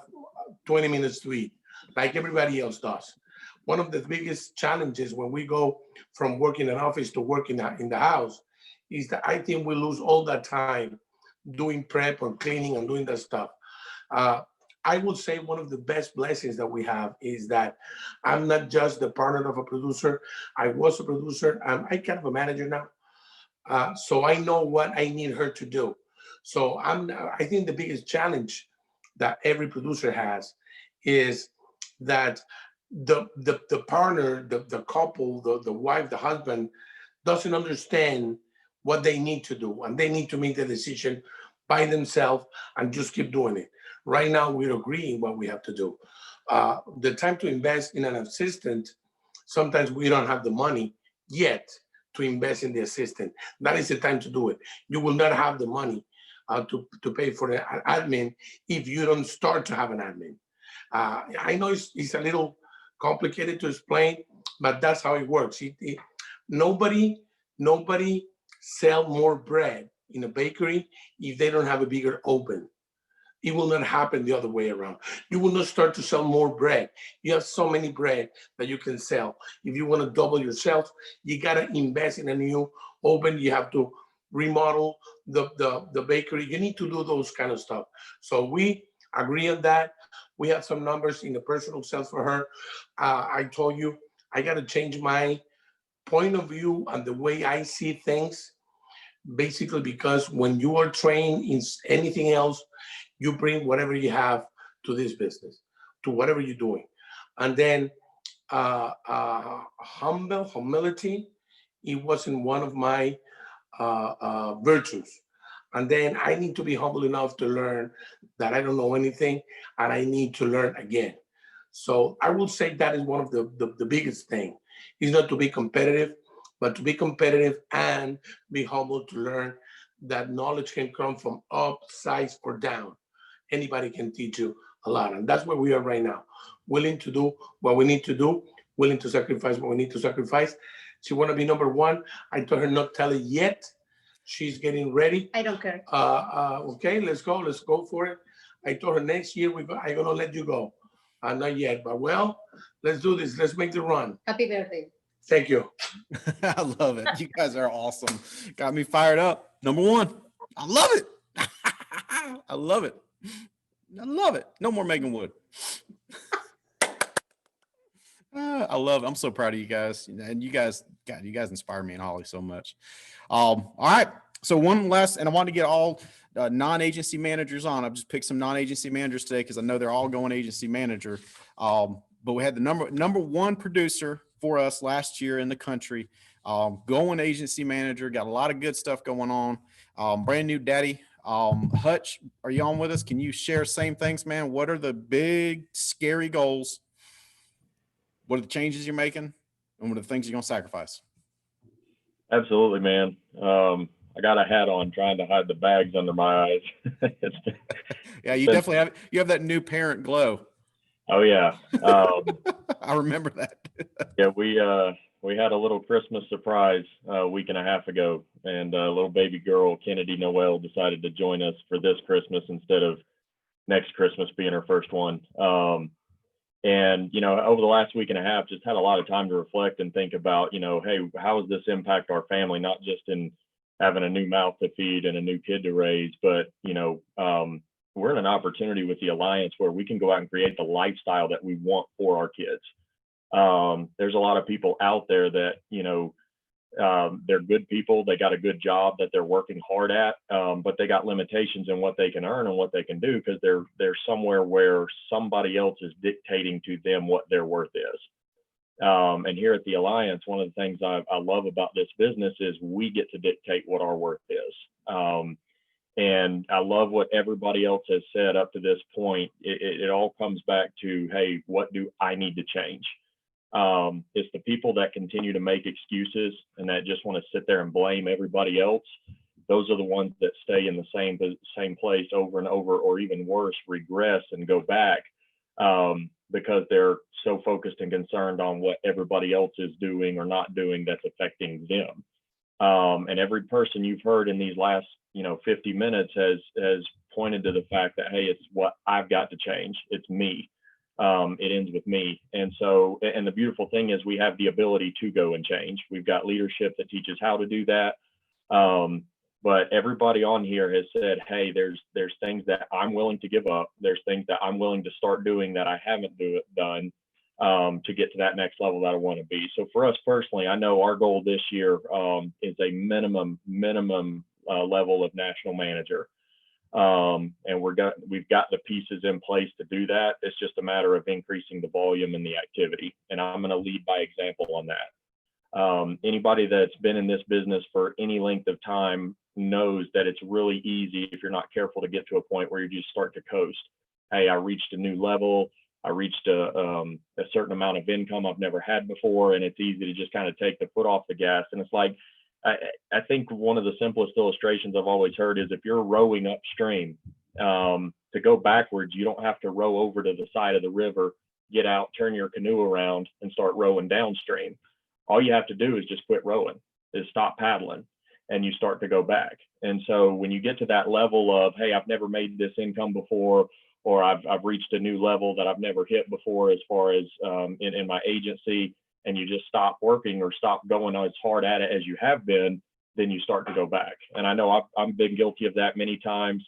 20 minutes to eat, like everybody else does. One of the biggest challenges when we go from working in an office to working in the house is that I think we lose all that time doing prep or cleaning and doing that stuff. Uh, I would say one of the best blessings that we have is that I'm not just the partner of a producer. I was a producer. I'm kind of a manager now. So I know what I need her to do. So I think the biggest challenge that every producer has is that the partner, the couple, the wife, the husband doesn't understand what they need to do, and they need to make the decision by themselves and just keep doing it. Right now, we're agreeing what we have to do. The time to invest in an assistant, sometimes we don't have the money yet to invest in the assistant. That is the time to do it. You will not have the money to pay for the admin if you don't start to have an admin. I know it's a little complicated to explain, but that's how it works. Nobody sell more bread in a bakery if they don't have a bigger oven. It will not happen the other way around. You will not start to sell more bread. You have so many bread that you can sell. If you want to double yourself, you got to invest in a new oven. You have to remodel the bakery. You need to do those kind of stuff. So we agree on that. We have some numbers in the personal sales for her. I told you, I got to change my point of view and the way I see things, basically because when you are trained in anything else, you bring whatever you have to this business, to whatever you're doing. And then humility, it wasn't one of my virtues. And then I need to be humble enough to learn that I don't know anything and I need to learn again. So I will say that is one of the biggest thing, is not to be competitive, but to be competitive and be humble to learn that knowledge can come from up, size, or down. Anybody can teach you a lot. And that's where we are right now. Willing to do what we need to do, willing to sacrifice what we need to sacrifice. She want to be number one. I told her not tell it yet. She's getting ready. I don't care. Okay, let's go for it. I told her next year I'm gonna let you go. Not yet, but well, let's do this. Let's make the run. Happy birthday. Thank you. I love it. You guys are awesome. Got me fired up. Number one. I love it. I love it. I love it. No more Megan Wood. I love it. I'm so proud of you guys. And you guys, God, you guys inspire me and Holly so much. All right. So one last, and I want to get all non-agency managers on. I've just picked some non-agency managers today because I know they're all going agency manager. But we had the number one producer for us last year in the country, going agency manager, got a lot of good stuff going on. Brand new daddy. Hutch, are you on with us? Can you share same things, man? What are the big, scary goals? What are the changes you're making? And what are the things you're going to sacrifice? Absolutely, man. I got a hat on trying to hide the bags under my eyes. Yeah, you definitely have that new parent glow. Oh yeah. I remember that. Yeah, we had a little Christmas surprise a week and a half ago, and a little baby girl, Kennedy Noel, decided to join us for this Christmas instead of next Christmas being her first one. And, you know, over the last week and a half, just had a lot of time to reflect and think about, you know, hey, how does this impact our family, not just in having a new mouth to feed and a new kid to raise, but, you know, we're in an opportunity with the Alliance where we can go out and create the lifestyle that we want for our kids. There's a lot of people out there that, you know, They're good people. They got a good job that they're working hard at, but they got limitations in what they can earn and what they can do because they're somewhere where somebody else is dictating to them what their worth is. And here at the Alliance, one of the things I love about this business is we get to dictate what our worth is. And I love what everybody else has said up to this point. It all comes back to, hey, what do I need to change? It's the people that continue to make excuses and that just want to sit there and blame everybody else. Those are the ones that stay in the same place over and over, or even worse, regress and go back because they're so focused and concerned on what everybody else is doing or not doing that's affecting them. And every person you've heard in these last 50 minutes has pointed to the fact that, hey, it's what I've got to change. It's me. It ends with me. And so, and the beautiful thing is we have the ability to go and change. We've got leadership that teaches how to do that. But everybody on here has said, hey, there's things that I'm willing to give up. There's things that I'm willing to start doing that I haven't done to get to that next level that I want to be. So for us personally, I know our goal this year is a minimum level of national manager. And we've got the pieces in place to do that. It's just a matter of increasing the volume and the activity. And I'm going to lead by example on that. Anybody that's been in this business for any length of time knows that it's really easy, if you're not careful, to get to a point where you just start to coast. Hey, I reached a new level. I reached a certain amount of income I've never had before. And it's easy to just kind of take the foot off the gas. And it's like, I think one of the simplest illustrations I've always heard is if you're rowing upstream, to go backwards, you don't have to row over to the side of the river, get out, turn your canoe around and start rowing downstream. All you have to do is just quit rowing, is stop paddling, and you start to go back. And so when you get to that level of, hey, I've never made this income before, or I've reached a new level that I've never hit before as far as in my agency, and you just stop working or stop going as hard at it as you have been, then you start to go back. And I know I've been guilty of that many times.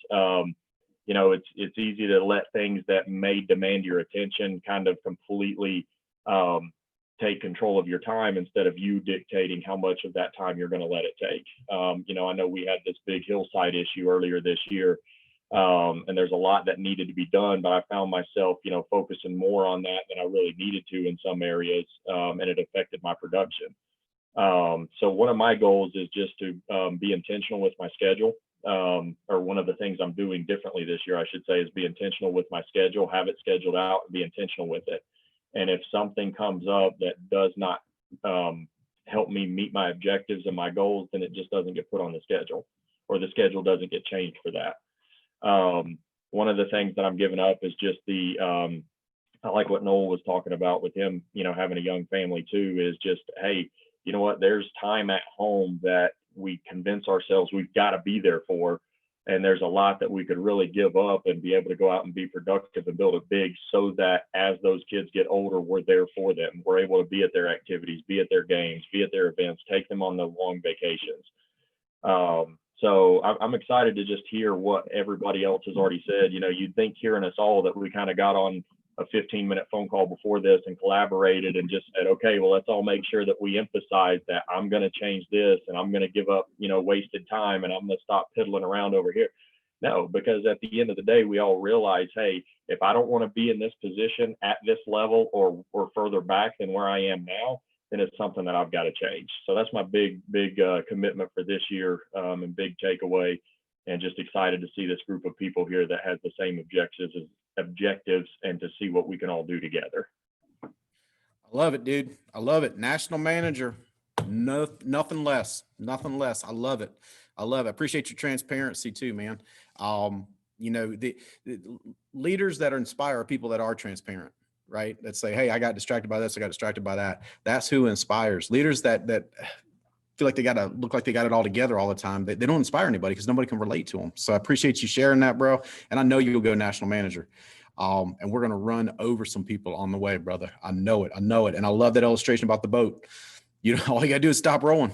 It's easy to let things that may demand your attention kind of completely take control of your time instead of you dictating how much of that time you're going to let it take. I know we had this big hillside issue earlier this year. And there's a lot that needed to be done, but I found myself, focusing more on that than I really needed to in some areas, and it affected my production. So one of my goals is just to be intentional with my schedule, or one of the things I'm doing differently this year, I should say, is be intentional with my schedule, have it scheduled out, and be intentional with it. And if something comes up that does not help me meet my objectives and my goals, then it just doesn't get put on the schedule, or the schedule doesn't get changed for that. One of the things that I'm giving up is just I like what Noel was talking about with him, having a young family too, is just, hey, you know what, there's time at home that we convince ourselves we've got to be there for. And there's a lot that we could really give up and be able to go out and be productive and build it big, so that as those kids get older, we're there for them. We're able to be at their activities, be at their games, be at their events, take them on the long vacations. So I'm excited to just hear what everybody else has already said. You'd think hearing us all that we kind of got on a 15-minute phone call before this and collaborated and just said, okay, well, let's all make sure that we emphasize that I'm going to change this and I'm going to give up, wasted time, and I'm going to stop piddling around over here. No, because at the end of the day, we all realize, hey, if I don't want to be in this position at this level or further back than where I am now, then it's something that I've got to change. So that's my big commitment for this year, and big takeaway, and just excited to see this group of people here that has the same objectives and to see what we can all do together. I love it, dude. I love it. National manager, nothing less. I love it. I appreciate your transparency too, man. The leaders that inspire are people that are transparent, right? That say, hey, I got distracted by this, I got distracted by that. That's who inspires. Leaders that feel like they got to look like they got it all together all the time, they don't inspire anybody because nobody can relate to them. So I appreciate you sharing that, bro. And I know you'll go national manager. And we're going to run over some people on the way, brother. I know it. And I love that illustration about the boat. All you got to do is stop rowing.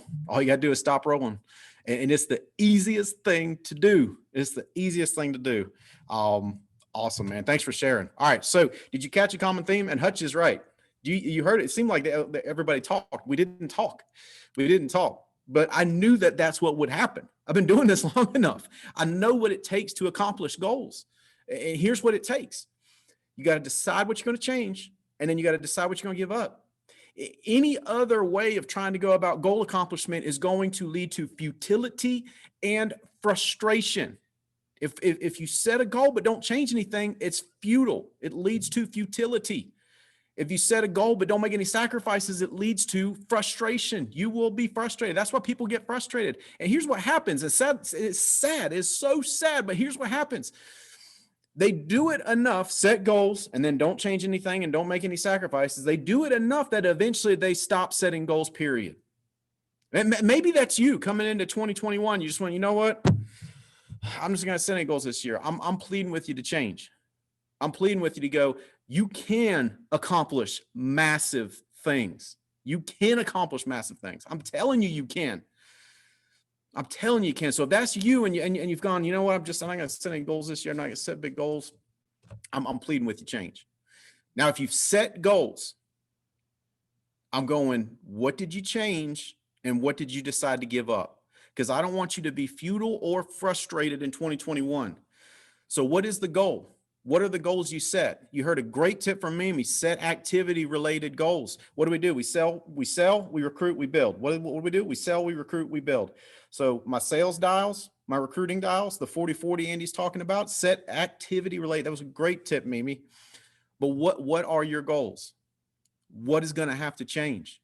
And it's the easiest thing to do. Awesome, man. Thanks for sharing. All right. So did you catch a common theme? And Hutch is right. You heard it. It seemed like everybody talked. We didn't talk. We didn't talk, but I knew that that's what would happen. I've been doing this long enough. I know what it takes to accomplish goals. And here's what it takes. You got to decide what you're going to change, and then you got to decide what you're going to give up. Any other way of trying to go about goal accomplishment is going to lead to futility and frustration. If you set a goal but don't change anything, it's futile. It leads to futility. If you set a goal but don't make any sacrifices, it leads to frustration. You will be frustrated. That's why people get frustrated. And here's what happens. It's sad. It's so sad, but here's what happens. They do it enough, set goals, and then don't change anything and don't make any sacrifices. They do it enough that eventually they stop setting goals, period. And maybe that's you coming into 2021. You just went, you know what? I'm just going to set any goals this year. I'm pleading with you to change. I'm pleading with you to go, you can accomplish massive things. You can accomplish massive things. I'm telling you, you can. I'm telling you, you can. So if that's you and you've gone, you know what, I'm not going to set any goals this year. I'm not going to set big goals. I'm pleading with you, change. Now, if you've set goals, I'm going, what did you change and what did you decide to give up? Because I don't want you to be futile or frustrated in 2021. So what is the goal? What are the goals you set? You heard a great tip from Mimi. Set activity-related goals. What do? We sell, we recruit, we build. What do? We sell, we recruit, we build. So my sales dials, my recruiting dials, the 40-40 Andy's talking about, set activity-related. That was a great tip, Mimi. But what are your goals? What is going to have to change?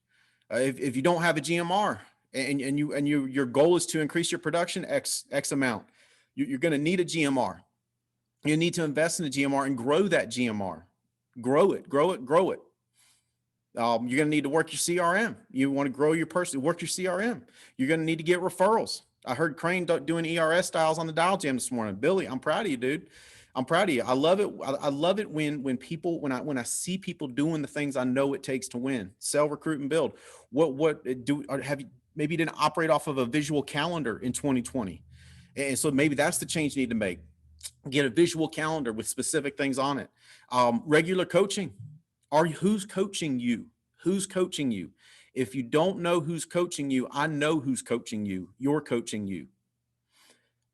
If you don't have a GMR and your goal is to increase your production X amount, you're going to need a GMR. You need to invest in the GMR and grow that GMR. Grow it. You're going to need to work your CRM. You want to grow your person, work your CRM. You're going to need to get referrals. I heard Crane doing ERS styles on the dial jam this morning. Billy, I'm proud of you, dude. I'm proud of you. I love it. I love it when I see people doing the things I know it takes to win. Sell, recruit, and build. Have you maybe didn't operate off of a visual calendar in 2020, and so maybe that's the change you need to make. Get a visual calendar with specific things on it. Regular coaching. Who's coaching you? Who's coaching you? If you don't know who's coaching you, I know who's coaching you. You're coaching you.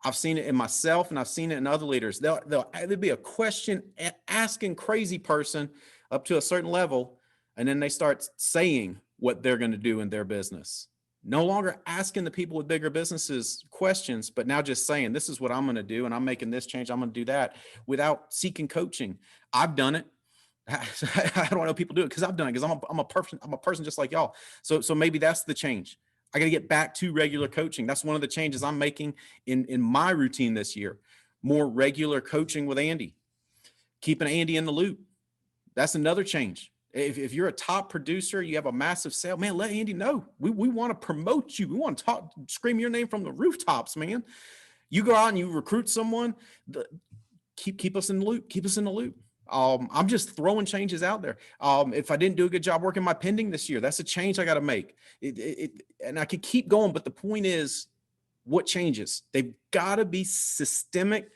I've seen it in myself and I've seen it in other leaders. There'll be a question asking crazy person up to a certain level, and then they start saying what they're going to do in their business. No longer asking the people with bigger businesses questions, but now just saying, this is what I'm going to do, and I'm making this change, I'm going to do that, without seeking coaching. I've done it. I don't know people do it because I've done it, because I'm a person just like y'all. So maybe that's the change. I got to get back to regular coaching. That's one of the changes I'm making in my routine this year. More regular coaching with Andy, keeping Andy in the loop. That's another change. If you're a top producer, you have a massive sale, man, let Andy know. We want to promote you. We want to scream your name from the rooftops, man. You go out and you recruit someone, keep us in the loop. Keep us in the loop. I'm just throwing changes out there. If I didn't do a good job working my pending this year, that's a change I got to make. And I could keep going, but the point is, what changes? They've got to be systemic,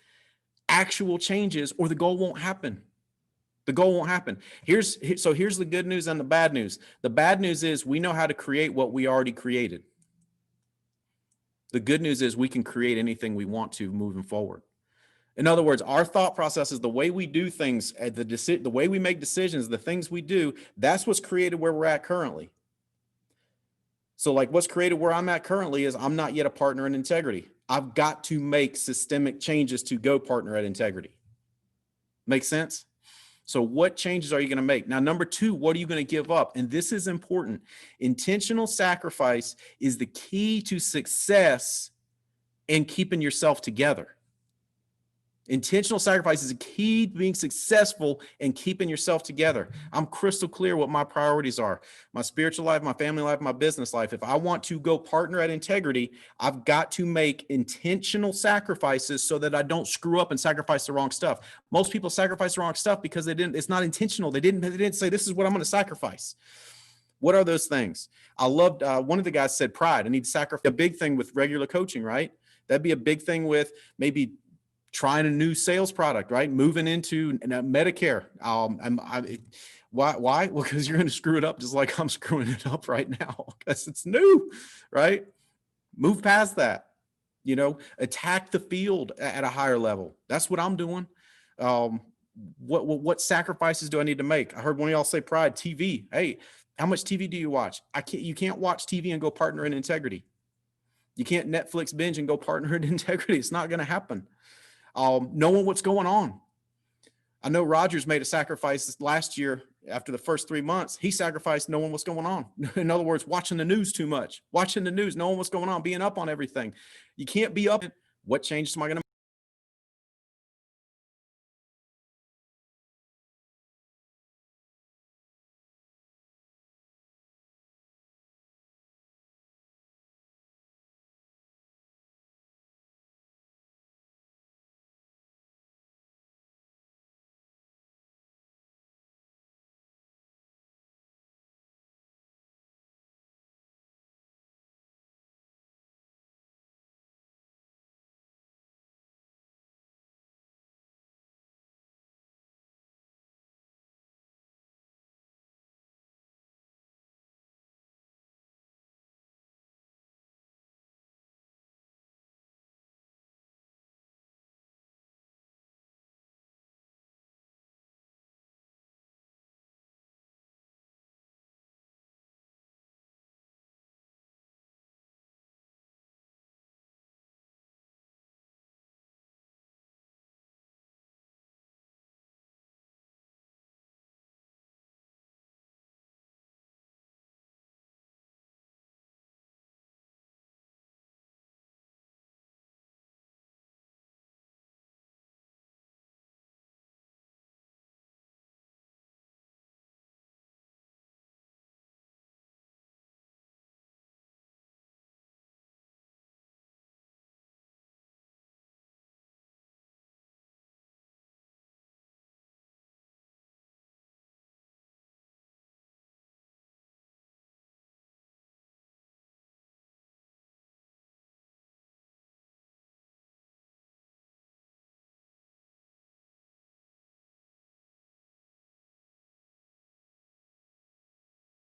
actual changes, or the goal won't happen. The goal won't happen. Here's the good news and the bad news. The bad news is we know how to create what we already created. The good news is we can create anything we want to moving forward. In other words, our thought process is the way we do things, the way we make decisions, the things we do, that's what's created where we're at currently. So like what's created where I'm at currently is I'm not yet a partner in integrity. I've got to make systemic changes to go partner at integrity. Make sense? So what changes are you going to make? Now, number two, what are you going to give up? And this is important. Intentional sacrifice is the key to success in keeping yourself together. Intentional sacrifice is a key to being successful and keeping yourself together. I'm crystal clear what my priorities are. My spiritual life, my family life, my business life. If I want to go partner at integrity, I've got to make intentional sacrifices so that I don't screw up and sacrifice the wrong stuff. Most people sacrifice the wrong stuff because it's not intentional. They didn't say, this is what I'm going to sacrifice. What are those things? I loved, one of the guys said pride. I need to sacrifice. A big thing with regular coaching, right? That'd be a big thing with maybe trying a new sales product, right? Moving into Medicare. Why? Well, because you're going to screw it up just like I'm screwing it up right now because it's new, right? Move past that, attack the field at a higher level. That's what I'm doing. What sacrifices do I need to make? I heard one of y'all say pride. TV. Hey, how much TV do you watch? You can't watch TV and go partner in integrity. You can't Netflix binge and go partner in integrity. It's not going to happen. Knowing what's going on. I know Rogers made a sacrifice last year after the first 3 months. He sacrificed knowing what's going on. In other words, watching the news too much, watching the news, knowing what's going on, being up on everything. You can't be up. What changes am I going to